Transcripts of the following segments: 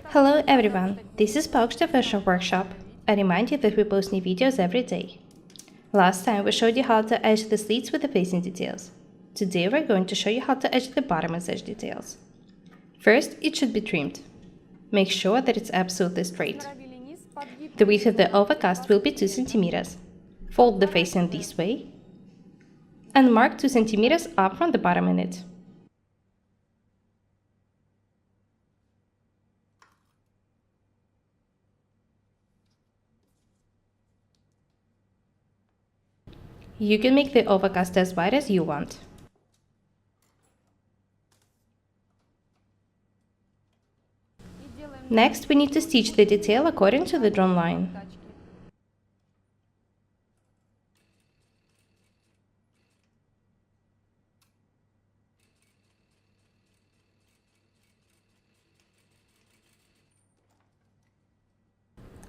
Hello everyone, this is Pouch Fashion Workshop. I remind you that we post new videos every day. Last time we showed you how to edge the slits with the facing details. Today we're going to show you how to edge the bottom edge details. First, it should be trimmed. Make sure that it's absolutely straight. The width of the overcast will be 2 cm. Fold the facing this way and mark 2 cm up from the bottom in it. You can make the overcast as wide as you want. Next, we need to stitch the detail according to the drawn line.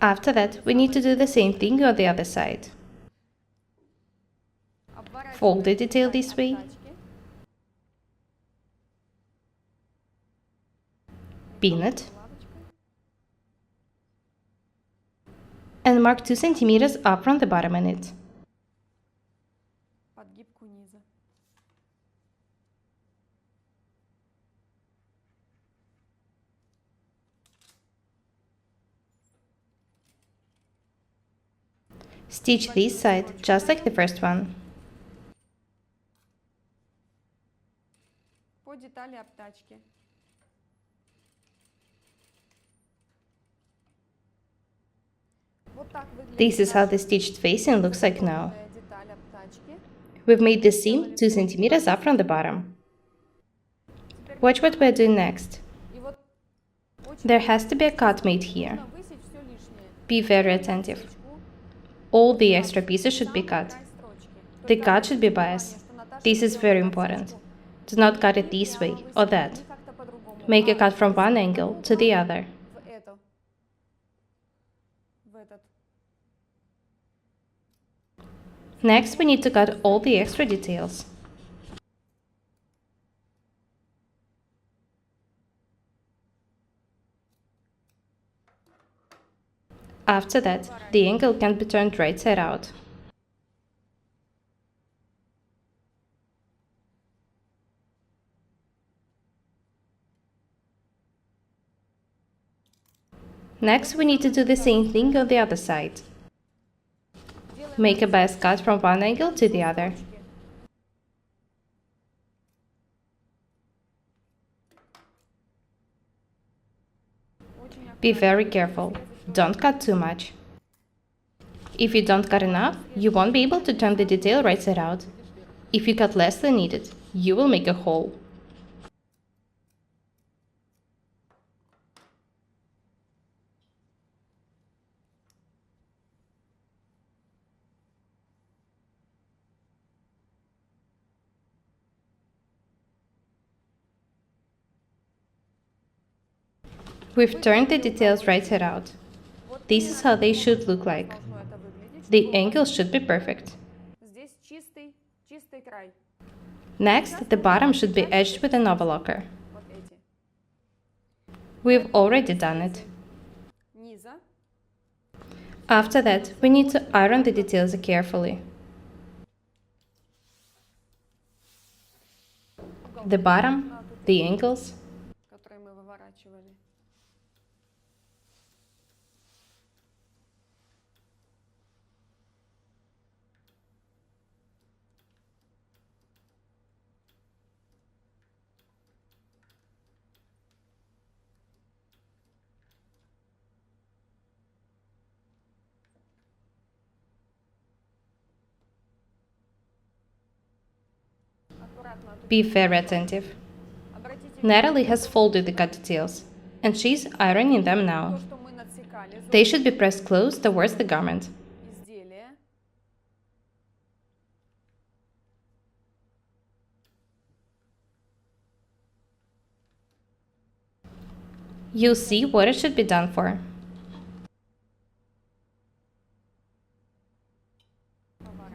After that, we need to do the same thing on the other side. Fold the detail this way. Pin it. And mark 2 cm up from the bottom in it. Stitch this side just like the first one. This is how the stitched facing looks like now. We've made the seam 2 cm up from the bottom. Watch what we're doing next. There has to be a cut made here. Be very attentive. All the extra pieces should be cut. The cut should be biased. This is very important. Do not cut it this way or that. Make a cut from one angle to the other. Next, we need to cut all the extra details. After that, the angle can be turned right side out. Next, we need to do the same thing on the other side. Make a bias cut from one angle to the other. Be very careful. Don't cut too much. If you don't cut enough, you won't be able to turn the detail right side out. If you cut less than needed, you will make a hole. We've turned the details right side out. This is how they should look like. The angle should be perfect. Next, the bottom should be edged with an overlocker. We've already done it. After that, we need to iron the details carefully. The bottom, the angles. Be very attentive. Natalie has folded the cut details, and she's ironing them now. They should be pressed close towards the garment. You'll see what it should be done for.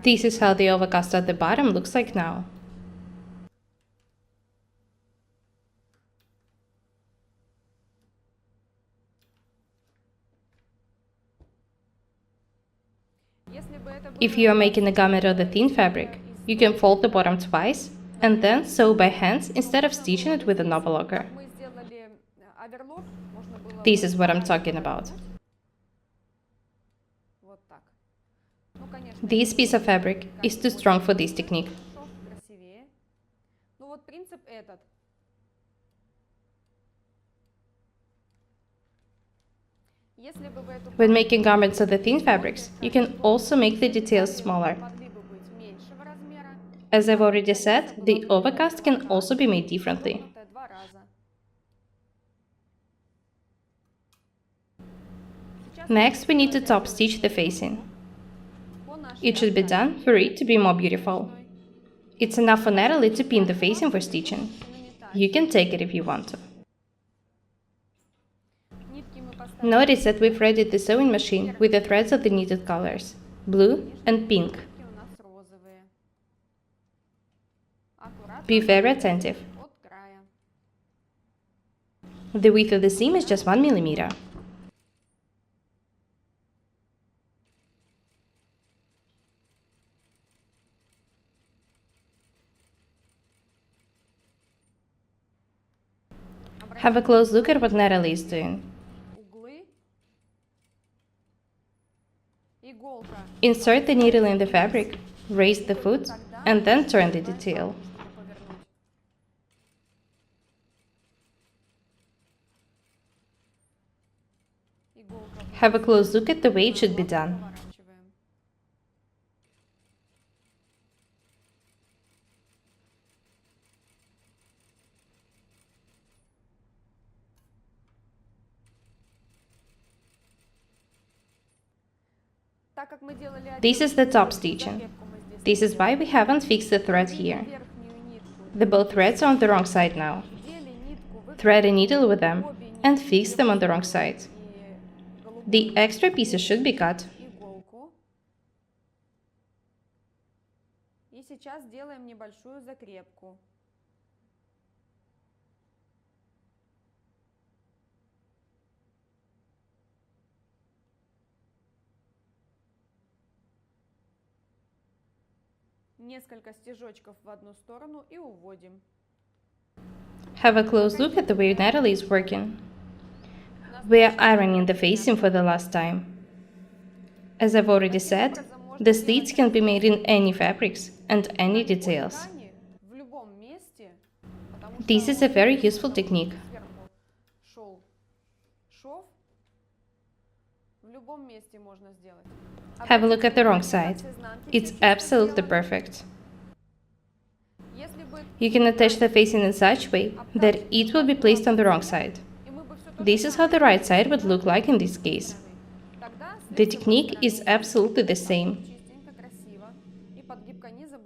This is how the overcast at the bottom looks like now. If you are making a garment of the thin fabric, you can fold the bottom twice and then sew by hand instead of stitching it with an overlocker. This is what I'm talking about. This piece of fabric is too strong for this technique. When making garments of the thin fabrics, you can also make the details smaller. As I've already said, the overcast can also be made differently. Next, we need to top stitch the facing. It should be done for it to be more beautiful. It's enough for Natalie to pin the facing for stitching. You can take it if you want to. Notice that we've threaded the sewing machine with the threads of the knitted colors, blue and pink. Be very attentive. The width of the seam is just 1 millimeter. Have a close look at what Natalie is doing. Insert the needle in the fabric, raise the foot, and then turn the detail. Have a close look at the way it should be done. This is the top stitching. This is why we haven't fixed the thread here. The both threads are on the wrong side now. Thread a needle with them and fix them on the wrong side. The extra pieces should be cut. Have a close look at the way Natalie is working. We are ironing the facing for the last time. As I've already said, the slits can be made in any fabrics and any details. This is a very useful technique. Have a look at the wrong side. It's absolutely perfect. You can attach the facing in such a way that it will be placed on the wrong side. This is how the right side would look like in this case. The technique is absolutely the same.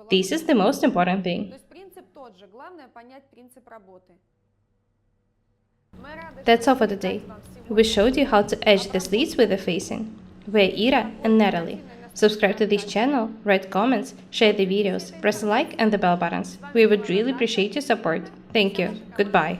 This is the most important thing. That's all for today. We showed you how to edge the slits with the facing. We're Ira and Natalie. Subscribe to this channel, write comments, share the videos, press like and the bell buttons. We would really appreciate your support. Thank you. Goodbye.